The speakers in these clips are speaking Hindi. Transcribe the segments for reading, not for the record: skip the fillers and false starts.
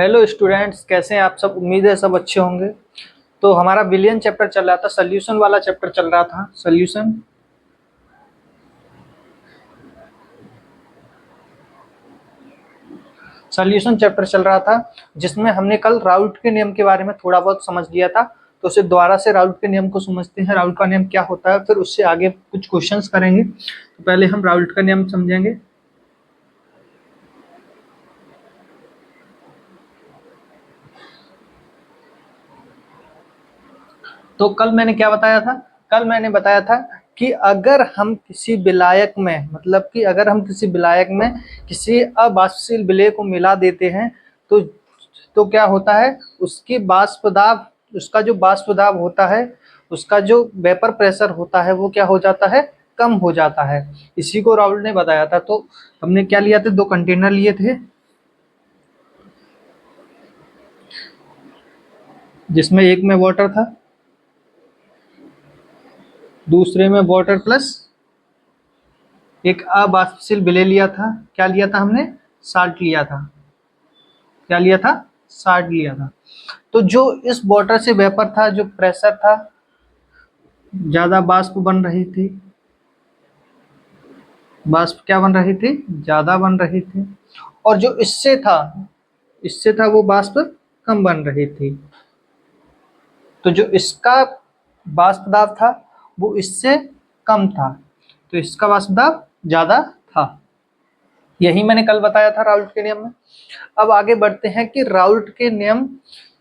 हेलो स्टूडेंट्स, कैसे हैं आप सब। उम्मीद है सब अच्छे होंगे। तो हमारा विलियन चैप्टर चल रहा था, सोल्यूशन वाला चैप्टर चल रहा था। सोल्यूशन चैप्टर चल रहा था, जिसमें हमने कल राउल्ट के नियम के बारे में थोड़ा बहुत समझ लिया था। तो उसे दोबारा से राउल्ट के नियम को समझते हैं। राउल्ट का नियम क्या होता है, फिर उससे आगे कुछ क्वेश्चंस करेंगे। तो पहले हम राउल्ट का नियम समझेंगे। तो कल मैंने क्या बताया था? कल मैंने बताया था कि अगर हम किसी विलायक में, मतलब कि अगर हम किसी विलायक में किसी अबाष्पशील विलेय को मिला देते हैं तो क्या होता है, उसकी बाष्प दाब, उसका जो बाष्प दाब होता है, उसका जो वेपर प्रेशर होता है, वो क्या हो जाता है, कम हो जाता है। इसी को राउल्ट ने बताया था। तो हमने क्या लिया था, दो कंटेनर लिए थे, जिसमें एक में वाटर था, दूसरे में वाटर प्लस एक अबाष्पशील विलेय लिया था। क्या लिया था हमने? साल्ट लिया था। क्या लिया था? साल्ट लिया था। तो जो इस वाटर से वेपर था, जो प्रेशर था, ज्यादा बाष्प बन रही थी। बाष्प क्या बन रही थी? ज्यादा बन रही थी। और जो इससे था वो बाष्प कम बन रही थी। तो जो इसका बाष्प दाब था वो इससे कम था, तो इसका बाष्प दाब ज्यादा था। यही मैंने कल बताया था राउल्ट के नियम में। अब आगे बढ़ते हैं कि राउल्ट के नियम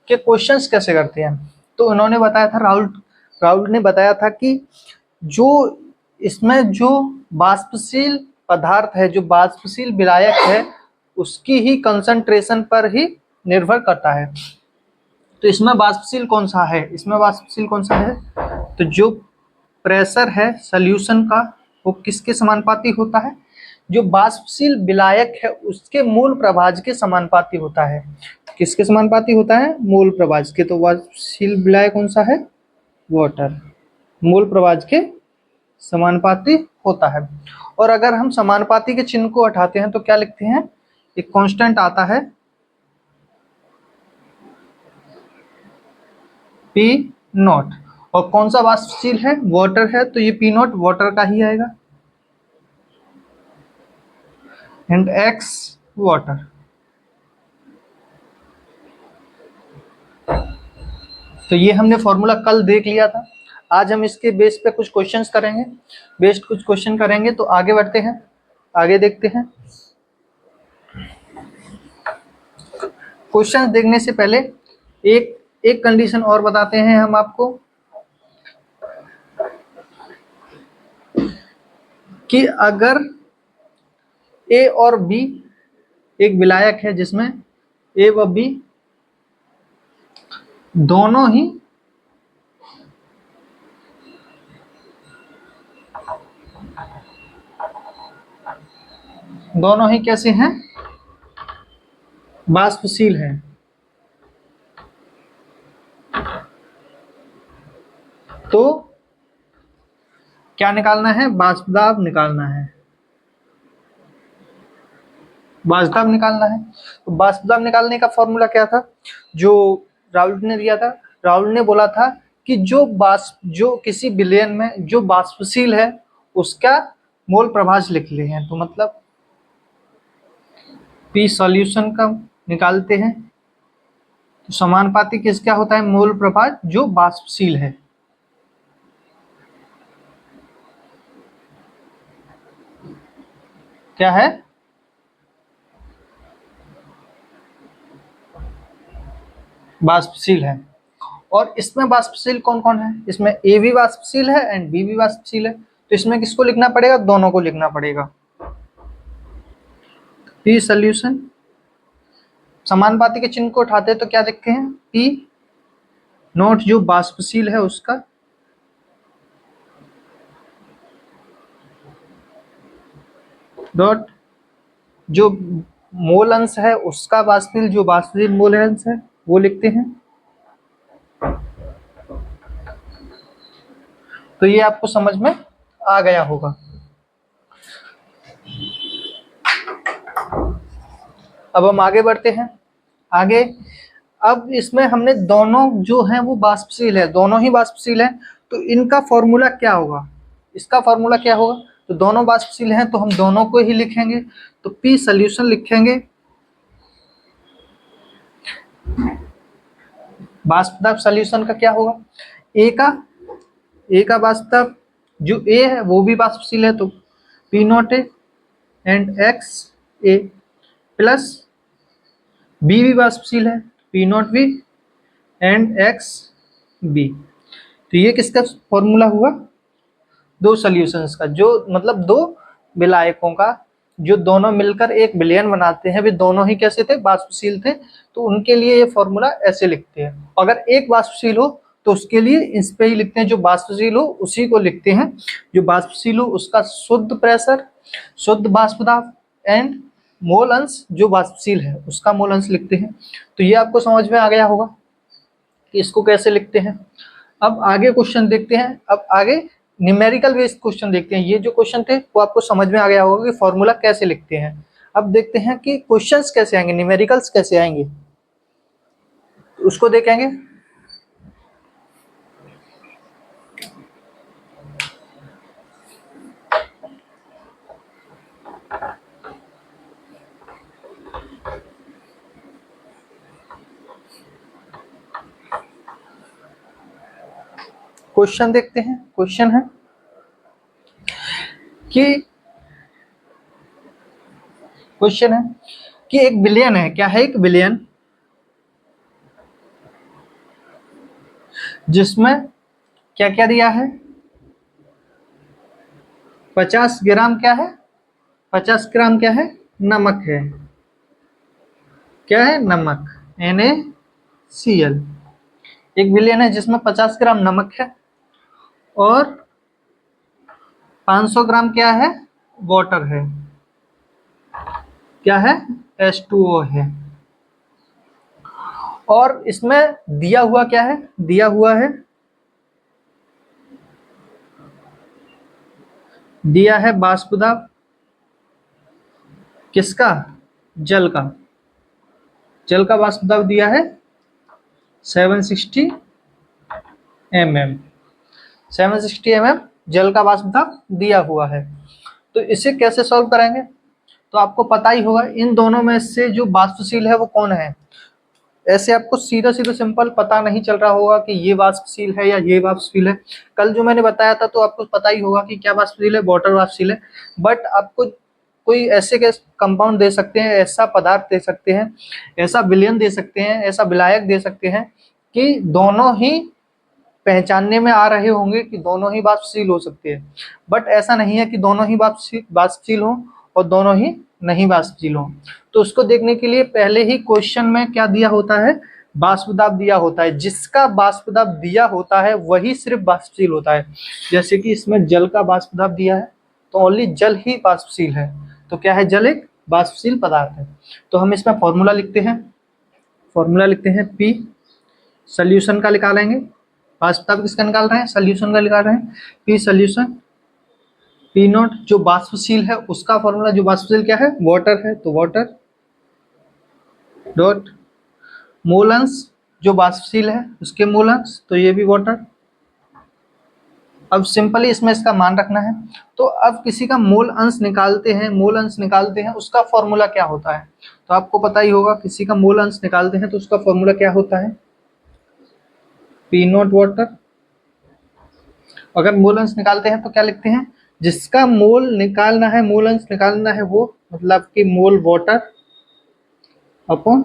के क्वेश्चंस कैसे करते हैं। तो उन्होंने बताया था, राउल्ट ने बताया था कि जो इसमें जो बाष्पशील पदार्थ है, जो बाष्पशील विलायक है, उसकी ही कंसंट्रेशन पर ही निर्भर करता है। तो इसमें बाष्पशील कौन सा है? तो जो प्रेशर है सॉल्यूशन का, वो किसके समानुपाती होता है? जो बाष्पशील विलायक है उसके मूल प्रभाज के समानुपाती होता है। किसके समानुपाती होता है? मूल प्रभाज के। तो बाष्पशील विलायक कौन सा है? वाटर। मूल प्रभाज के समानुपाती होता है। और अगर हम समानुपाती के चिन्ह को हटाते हैं तो क्या लिखते हैं? एक कांस्टेंट आता है पी नॉट। और कौन सा वाष्पशील है? वाटर है, तो ये पी नॉट वाटर का ही आएगा। And x water. तो ये हमने फॉर्मूला कल देख लिया था। आज हम इसके बेस पे कुछ क्वेश्चंस करेंगे। कुछ क्वेश्चन करेंगे। तो आगे बढ़ते हैं, आगे देखते हैं। क्वेश्चंस देखने से पहले एक एक कंडीशन और बताते हैं हम आपको, कि अगर ए और बी एक विलायक है जिसमें ए व बी दोनों ही कैसे हैं? बाष्पशील हैं। तो क्या निकालना है? बाष्प दाब निकालना है। बाष्प दाब निकालना है। तो बाष्प दाब निकालने का फॉर्मूला क्या था जो राउल्ट ने दिया था? राउल्ट ने बोला था कि जो किसी विलयन में जो बाष्पशील है उसका मोल प्रभाज लिख ले हैं। तो मतलब पी सॉल्यूशन का निकालते हैं तो समानुपाती किसका होता है? मोल प्रभाज जो बाष्पशील है। क्या है? बाष्पशील है। और इसमें बाष्पशील कौन कौन है? इसमें ए भी बाष्पशील है एंड बी भी बाष्पशील है। तो इसमें किसको लिखना पड़ेगा? दोनों को लिखना पड़ेगा। पी सॉल्यूशन, समानुपाती के चिन्ह को उठाते हैं तो क्या लिखते हैं? पी नोट जो बाष्पशील है उसका, डॉट जो मोल अंश है उसका बाष्पशील, जो बाष्पशील मोल अंश है वो लिखते हैं। तो ये आपको समझ में आ गया होगा। अब हम आगे बढ़ते हैं। आगे अब इसमें हमने दोनों जो हैं वो वाष्पशील है, दोनों ही वाष्पशील है, तो इनका फॉर्मूला क्या होगा, इसका फॉर्मूला क्या होगा, तो दोनों वाष्पशील हैं तो हम दोनों को ही लिखेंगे, तो पी सॉल्यूशन लिखेंगे, वाष्प दाब सॉल्यूशन का क्या होगा, ए का वाष्प दाब जो ए है वो भी वाष्पशील है तो P naught A and X A, plus B भी वाष्पशील है P naught B and X B. तो ये किसका फॉर्मूला हुआ, दो सॉल्यूशंस का, जो मतलब दो विलायकों का जो दोनों मिलकर एक विलयन बनाते हैं, वे दोनों ही कैसे थे, वाष्पशील थे, तो उनके लिए ये फॉर्मूला ऐसे लिखते हैं। अगर एक वाष्पशील हो तो उसके लिए इस पे ही लिखते हैं, जो वाष्पशील हो उसी को लिखते हैं, जो वाष्पशील हो उसका शुद्ध प्रेशर, शुद्ध वाष्प दाब एंड मोल अंश जो वाष्पशील है उसका मोल अंश लिखते हैं। तो ये आपको समझ में आ गया होगा कि इसको कैसे लिखते हैं। अब आगे क्वेश्चन देखते हैं, अब आगे न्यूमेरिकल बेस्ड क्वेश्चन देखते हैं। ये जो क्वेश्चन थे वो आपको समझ में आ गया होगा कि फॉर्मूला कैसे लिखते हैं। अब देखते हैं कि क्वेश्चंस कैसे आएंगे, न्यूमेरिकल्स कैसे आएंगे, उसको देखेंगे। क्वेश्चन देखते हैं, क्वेश्चन है कि क्वेश्चन है कि एक विलयन है, क्या है, एक विलयन जिसमें क्या क्या दिया है, 50 ग्राम क्या है, 50 ग्राम क्या है, नमक है, क्या है, नमक, NaCl। एक विलयन है जिसमें 50 ग्राम नमक है और 500 ग्राम क्या है, वाटर है, क्या है, H2O है। और इसमें दिया हुआ क्या है, दिया हुआ है, दिया है वाष्प दाब किसका, जल का, जल का वाष्प दाब दिया है 760 mm, 760 mm जल का वाष्प दाब दिया हुआ है। तो इसे कैसे सॉल्व करेंगे, तो आपको पता ही होगा इन दोनों में से जो वाष्पशील है वो कौन है। ऐसे आपको सीधा सीधा सिंपल पता नहीं चल रहा होगा कि ये वाष्पशील है या ये वाष्पशील है। कल जो मैंने बताया था तो आपको पता ही होगा कि क्या वाष्पशील है, वाटर वाष्पशील है। बट आपको कोई ऐसे के कंपाउंड दे सकते हैं, ऐसा पदार्थ दे सकते हैं, ऐसा विलयन दे सकते हैं, ऐसा विलायक दे सकते हैं कि दोनों ही पहचानने में आ रहे होंगे कि दोनों ही वाष्पशील हो सकते हैं। बट ऐसा नहीं है कि दोनों ही वाष्पशील हो और दोनों ही नहीं वाष्पशील हो। तो उसको देखने के लिए पहले ही क्वेश्चन में क्या दिया होता है, वाष्प दाब दिया होता है, जिसका वाष्प दाब दिया होता है वही सिर्फ वाष्पशील होता है। जैसे कि इसमें जल का वाष्प दाब दिया है तो ओनली जल ही वाष्पशील है, तो क्या है, जल एक वाष्पशील पदार्थ है। तो हम इसमें फॉर्मूला लिखते हैं, फॉर्मूला लिखते हैं पी, सोल्यूशन का निकालेंगे, वाष्प दाब किसका निकाल रहे हैं, सोल्यूशन का निकाल रहे हैं, पी सोल्यूशन, पी नॉट जो वाष्पशील है उसका फॉर्मूला, जो वाष्पशील क्या है, वाटर है, तो वाटर डॉट मोल अंश जो वाष्पशील है उसके मोल अंश, तो ये भी वाटर। अब सिंपली इसमें इसका मान रखना है। तो अब किसी का मोल अंश निकालते हैं, मोल अंश निकालते हैं, उसका फॉर्मूला क्या होता है, तो आपको पता ही होगा किसी का मोल अंश निकालते हैं तो उसका फॉर्मूला क्या होता है, पी नॉट वाटर। अगर मोल अंश निकालते हैं तो क्या लिखते हैं, जिसका मोल निकालना है, मोल अंश निकालना है वो मतलब कि मोल वाटर अपॉन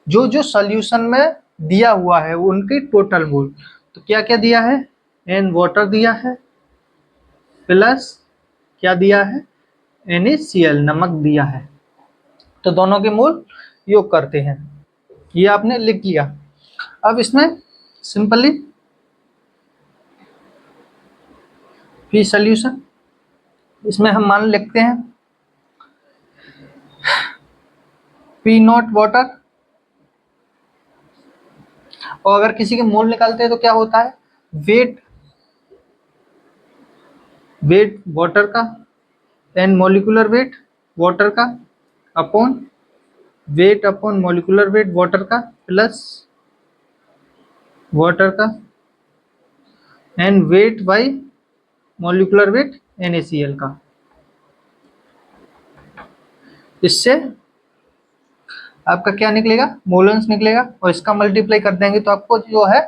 जो जो सॉल्यूशन में दिया हुआ है वो उनकी टोटल मोल। तो क्या क्या दिया है, एन वाटर दिया है प्लस क्या दिया है, NaCl नमक दिया है, तो दोनों के मोल योग करते हैं। ये आपने लिख लिया। अब इसमें सिंपली पी सॉल्यूशन, इसमें हम मान लिखते हैं पी नॉट वाटर, और अगर किसी के मोल निकालते हैं तो क्या होता है, वेट, वेट वाटर का एंड मॉलिक्यूलर वेट वाटर का upon weight upon molecular wait water का प्लस वाटर का and weight by molecular weight NaCl का। इससे आपका क्या निकलेगा, मोलन्स निकलेगा, और इसका मल्टीप्लाई कर देंगे तो आपको जो है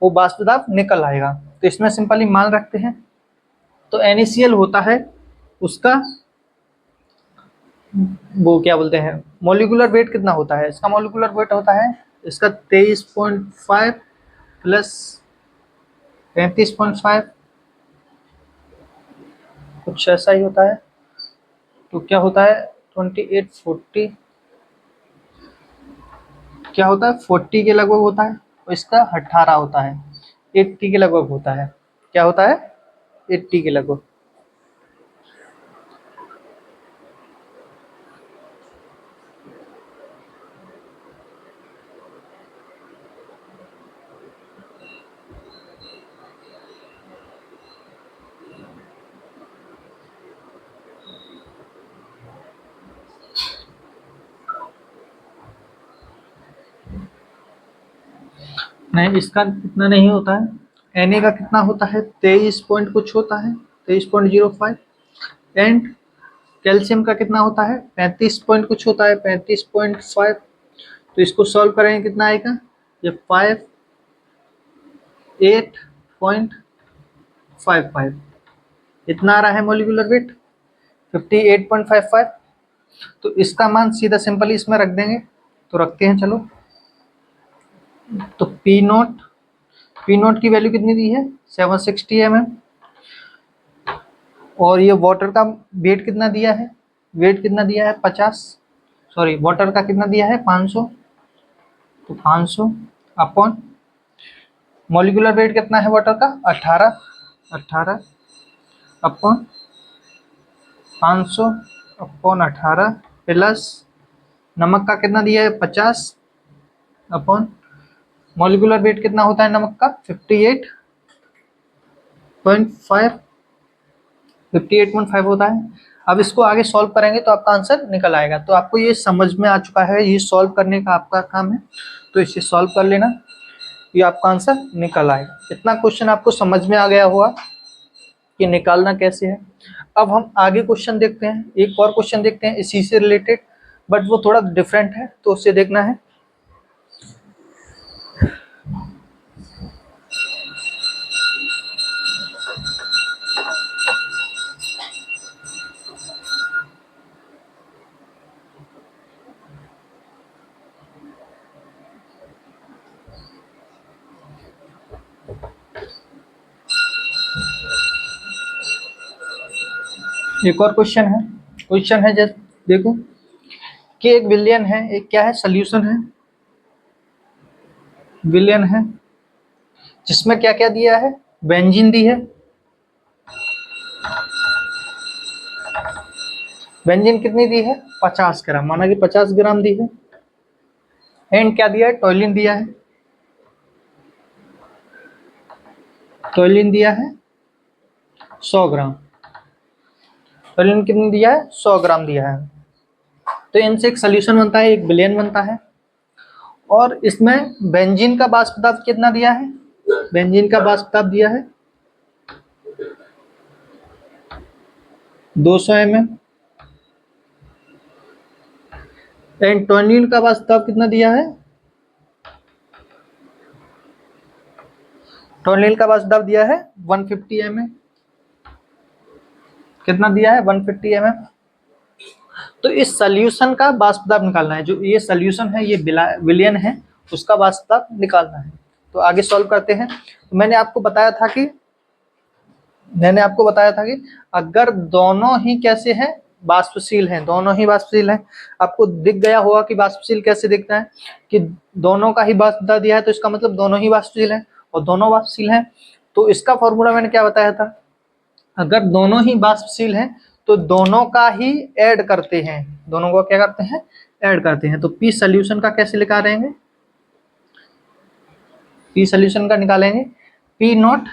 वो वाष्प दाब निकल आएगा। तो इसमें सिंपली मान रखते हैं। तो NaCl होता है उसका वो क्या बोलते हैं मॉलिक्यूलर वेट कितना होता है, इसका मॉलिक्यूलर वेट होता है इसका 23.5 प्लस 35.5 कुछ ऐसा ही होता है। तो क्या होता है 2840 क्या होता है 40 के लगभग होता है, और इसका 18 होता है 80 के लगभग होता है। क्या होता है 80 के लगभग। नहीं, इसका इतना नहीं होता है। Na का कितना होता है 23 पॉइंट कुछ होता है 23.05। एंड कैल्शियम का कितना होता है 35 पॉइंट कुछ होता है 35.5। तो इसको सॉल्व करेंगे कितना आएगा, ये 58.55 इतना आ रहा है मॉलिक्यूलर वेट 58.55। तो इसका मान सीधा सिंपली इसमें रख देंगे। तो रखते हैं चलो। तो पी नोट की वैल्यू कितनी दी है 760 mm, और ये वाटर का वेट कितना दिया है, वेट कितना दिया है 50, सॉरी वाटर का कितना दिया है 500। तो 500 अपॉन मॉलिक्यूलर वेट कितना है वाटर का 18 अपॉन 500 अपॉन 18 प्लस नमक का कितना दिया है 50 अपॉन मॉलिक्यूलर वेट कितना होता है नमक का 58.5 होता है। अब इसको आगे सॉल्व करेंगे तो आपका आंसर निकल आएगा। तो आपको ये समझ में आ चुका है, ये सॉल्व करने का आपका काम है। तो इसे सॉल्व कर लेना, ये आपका आंसर निकल आएगा। इतना क्वेश्चन आपको समझ में आ गया होगा कि निकालना कैसे है। अब हम आगे क्वेश्चन देखते हैं, एक और क्वेश्चन देखते हैं इसी से रिलेटेड, बट वो थोड़ा डिफरेंट है तो उसे देखना है। एक और क्वेश्चन है जैसे देखो कि एक विलयन है, एक क्या है सोल्यूशन है, विलयन है जिसमें क्या क्या दिया है, बेंजीन दी है। बेंजीन कितनी दी है 50 ग्राम, माना कि 50 ग्राम दी है। एंड क्या दिया है टोल्यूइन दिया है, टोल्यूइन दिया है 100 ग्राम। टोल्यूइन कितनी दिया है 100 ग्राम दिया है। तो इनसे एक सोल्यूशन बनता है, एक विलयन बनता है। और इसमें बेंजीन का वाष्प दाब कितना दिया है, बेंजीन का वाष्प दाब दिया है 200 mm। एंड टोल्यूइन का वाष्प दाब कितना दिया है, टोल्यूइन का वाष्प दाब दिया है 150 mm। कितना दिया है 150 mm। तो इस सोल्यूशन का वाष्प दाब निकालना है, जो ये सोल्यूशन है ये विलयन है उसका वाष्प दाब निकालना है। तो आगे सॉल्व करते हैं। तो मैंने आपको बताया था कि अगर दोनों ही कैसे हैं वाष्पशील हैं, दोनों ही वाष्पशील हैं। आपको दिख गया होगा कि वाष्पशील कैसे दिखता है कि दोनों का ही वाष्प दाब दिया है तो इसका मतलब दोनों ही वाष्पशील हैं, और दोनों वाष्पशील हैं तो इसका फॉर्मूला मैंने क्या बताया था, अगर दोनों ही वाष्पशील हैं तो दोनों का ही ऐड करते हैं, दोनों को क्या करते हैं ऐड करते हैं। तो पी सोल्यूशन का कैसे निकालेंगे, पी सोल्यूशन का निकालेंगे पी नॉट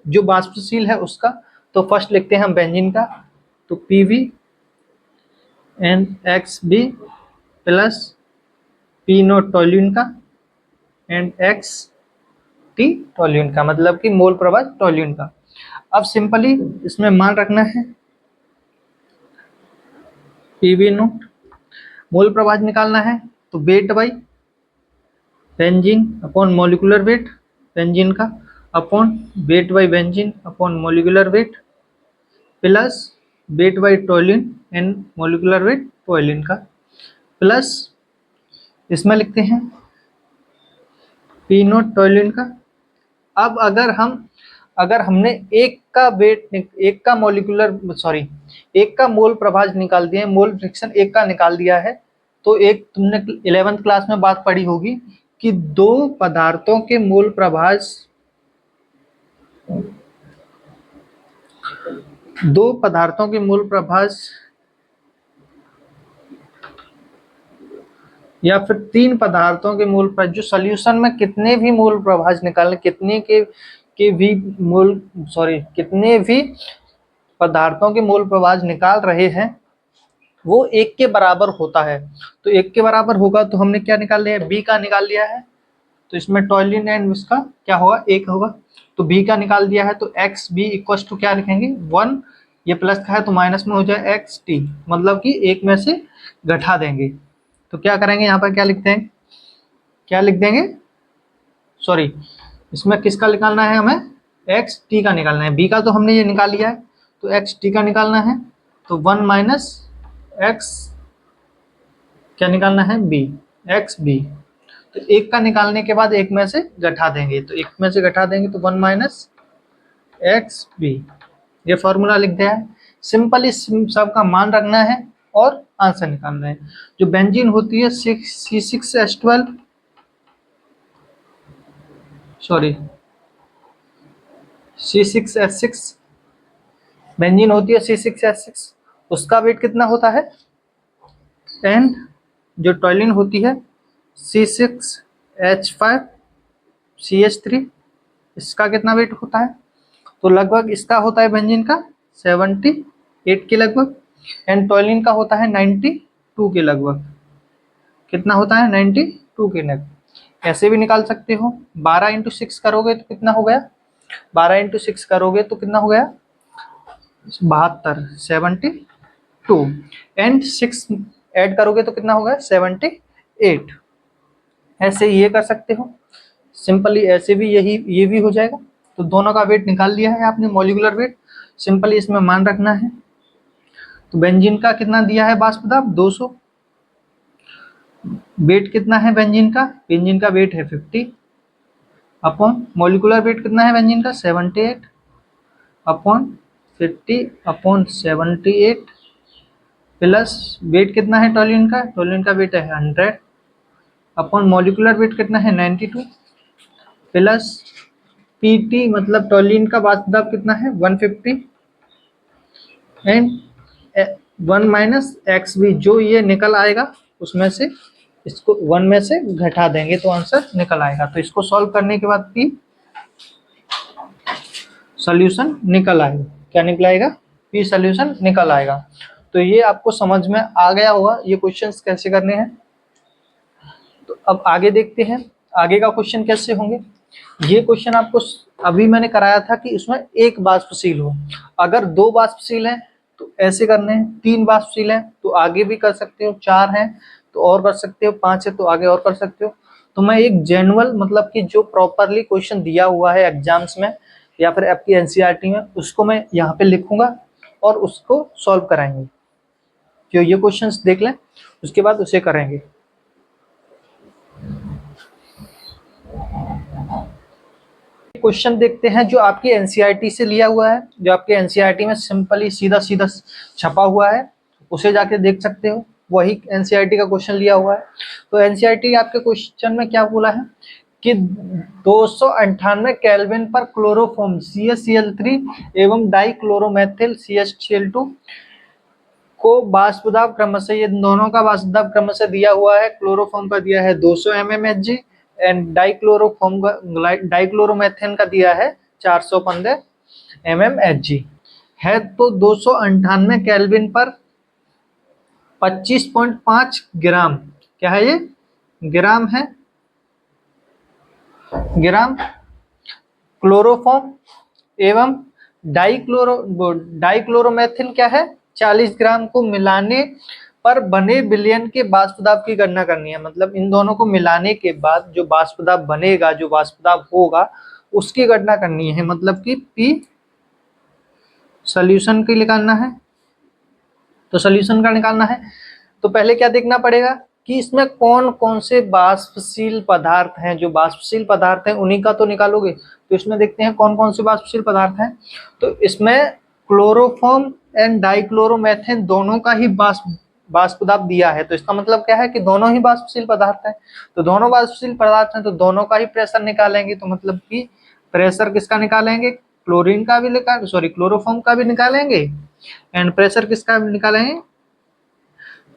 जो वाष्पशील है उसका। तो फर्स्ट लिखते हैं हम बेंजीन का, तो P V N X B plus P naught toluene का एंड एक्स टी टोल्यून का, मतलब कि मोल प्रभाव टोल्यून का। अब सिंपली इसमें मान रखना है पीवी नोट, मोल प्रभाव निकालना है तो weight by benzene upon molecular weight benzene का, upon weight by benzene upon molecular weight, plus weight by toluene and molecular weight toluene का, प्लस इसमें लिखते हैं पी नोट टोल्यून का। अब अगर हमने एक का वेट, एक का मॉलिक्यूलर सॉरी एक का मोल प्रभाव निकाल दिया है, मोल फ्रिक्शन एक का निकाल दिया है, तो एक तुमने 11th क्लास में बात पढ़ी होगी कि दो पदार्थों के मोल प्रभाव, दो पदार्थों के मोल प्रभाव या फिर तीन पदार्थों के मोल प्रभाव, जो सॉल्यूशन में कितने भी मोल प्रभाव निकालने, कितने भी पदार्थों के मोल प्रभाव निकाल रहे हैं वो एक के बराबर होता है। तो एक के बराबर होगा तो हमने क्या निकाल लिया है, बी का निकाल लिया है, तो इसमें टोल्यून एंड इसका क्या होगा, एक होगा, तो बी का निकाल दिया है, तो एक्स बी इक्वल टू क्या लिखेंगे 1, ये प्लस का है तो माइनस में हो जाए एक्स टी, मतलब कि एक में से घटा देंगे। तो क्या करेंगे यहाँ पर, क्या लिखते हैं, क्या लिख देंगे, सॉरी इसमें किसका निकालना है, हमें एक्स टी का निकालना है, बी का तो हमने ये निकाल लिया है, तो एक्स टी का निकालना है, तो 1 माइनस एक्स क्या निकालना है, बी एक्स बी, तो एक का निकालने के बाद एक में से घटा देंगे, तो एक में से घटा देंगे तो 1 माइनस एक्स बी, ये फॉर्मूला लिख दिया है। सिंपली सबका मान रखना है और आंसर निकालना है। जो बेंजीन होती है C6H12 सॉरी C6H6 बेंजीन होती है C6H6, उसका वेट कितना होता है, एंड जो टोल्यून होती है C6H5CH3, इसका कितना वेट होता है, तो लगभग इसका होता है बेंजीन का 78 के लगभग, एंड टोल्यून का होता है 92 के लगभग, कितना होता है 92 के लगभग। ऐसे भी निकाल सकते हो, 12 इंटू 6 करोगे तो कितना हो गया, 12 इंटू 6 करोगे तो कितना हो गया 72, 72, एंड 6 ऐड करोगे तो कितना होगा 78। ऐसे ये कर सकते हो सिंपली, ऐसे भी ये भी हो जाएगा। तो दोनों का वेट निकाल लिया है आपने, मॉलिक्यूलर वेट, सिंपली इसमें मान रखना है। तो बेंजीन का कितना दिया है वाष्प दाब 200, वेट कितना है बेंजीन का वेट है 50 अपॉन मॉलिक्यूलर वेट कितना है बेंजीन का 78 अपॉन 50 अपॉन 78, प्लस वेट कितना है टोल्यून का वेट है 100 अपॉन मॉलिक्यूलर वेट कितना है 92, प्लस पीटी मतलब टोल्यून का वाष्प दाब कितना है 150, एंड 1 माइनस एक्स भी, जो ये निकल आएगा उसमें से इसको 1 में से घटा देंगे तो आंसर निकल आएगा। तो इसको सॉल्व करने के बाद पी सॉल्यूशन निकल आएगा, क्या निकल आएगा, पी सॉल्यूशन निकल आएगा। तो ये आपको समझ में आ गया होगा ये क्वेश्चंस कैसे करने हैं। तो अब आगे देखते हैं आगे का क्वेश्चन कैसे होंगे। ये क्वेश्चन आपको अभी मैंने कराया था कि इसमें एक वाष्पशील हो, अगर दो वाष्पशील हैं तो ऐसे करने हैं, तीन वाष्पशील हैं तो आगे भी कर सकते हो, चार हैं तो और कर सकते हो, पांच है तो आगे और कर सकते हो। तो मैं एक जनरल मतलब कि जो प्रॉपरली क्वेश्चन दिया हुआ है एग्जाम्स में या फिर आपकी एनसीईआरटी में, उसको मैं यहाँ पे लिखूंगा और उसको सॉल्व कराएंगे। जो ये क्वेश्चंस देख लें उसके बाद उसे करेंगे। क्वेश्चन देखते हैं जो आपकी एनसीईआरटी से लिया हुआ है, जो आपके एनसीईआरटी में सिंपली सीधा सीधा छपा हुआ है, उसे जाके देख सकते हो, वही एनसीईआरटी का क्वेश्चन लिया हुआ है। तो एनसीईआरटी आपके क्वेश्चन में क्या बोला है कि 298 केल्विन पर क्लोरोफॉर्म CaCl3 एवं डाइक्लोरोमेथिल CH2 को वाष्प दाब क्रमशः, ये दोनों का वाष्प दाब क्रमशः दिया हुआ है। क्लोरोफॉर्म का दिया है 200 mmHg एंड डाइक्लोरोमेथेन का दिया है 415 mmHg है। तो 298 केल्विन पर 25.5 ग्राम क्या है ये ग्राम है, ग्राम क्लोरोफॉर्म एवं डाइक्लोरोमेथिल क्या है, 40 ग्राम को मिलाने पर बने विलयन के वाष्प दाब की गणना करनी है। मतलब इन दोनों को मिलाने के बाद जो वाष्प दाब बनेगा, जो वाष्प दाब होगा, उसकी गणना करनी है। मतलब कि पी सॉल्यूशन की निकालना है, तो सॉल्यूशन का निकालना है तो पहले क्या देखना पड़ेगा कि इसमें कौन कौन से वाष्पशील पदार्थ हैं। जो वाष्पशील पदार्थ हैं उन्हीं का तो निकालोगे, तो इसमें देखते हैं कौन कौन से वाष्पशील पदार्थ हैं। तो इसमें क्लोरोफॉर्म एंड डाइक्लोरोमेथेन दोनों का ही वाष्प दाब दिया है। तो इसका मतलब क्या है कि दोनों ही वाष्पशील पदार्थ हैं। तो दोनों वाष्पशील पदार्थ हैं तो दोनों का ही प्रेशर निकालेंगे। तो मतलब कि प्रेशर किसका निकालेंगे, क्लोरीन का भी क्लोरोफॉर्म का भी निकालेंगे एंड प्रेशर किसका भी निकालेंगे,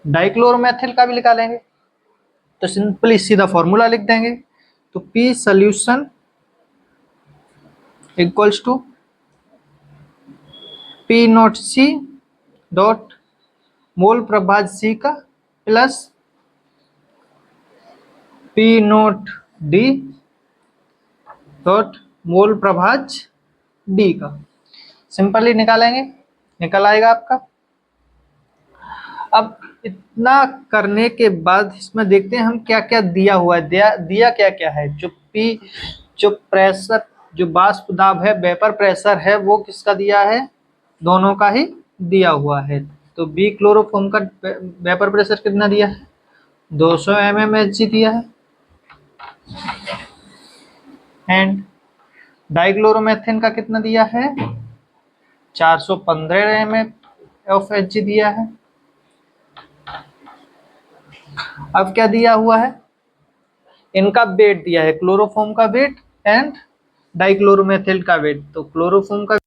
डाइक्लोरोमेथिल का भी निकालेंगे। तो सिंपली सीधा फॉर्मूला लिख देंगे। तो P solution equals to P naught C dot mole प्रभाज सी का plus P naught D dot mole प्रभाज डी का। सिंपली निकालेंगे, निकल आएगा आपका। अब इतना करने के बाद इसमें देखते हैं हम क्या क्या दिया हुआ है। दिया क्या क्या है। जो प्रेशर, जो वाष्प दाब है, वेपर प्रेशर है, वो किसका दिया है, दोनों का ही दिया हुआ है। तो बी क्लोरोफॉर्म का वेपर प्रेशर कितना दिया है, 200 mmHg दिया है। एंड डाइक्लोरोमेथेन का कितना दिया है, 415 mmHg दिया है। अब क्या दिया हुआ है, इनका वेट दिया है, क्लोरोफॉर्म का वेट एंड डाइक्लोरोमेथिल का वेट। तो क्लोरोफॉर्म का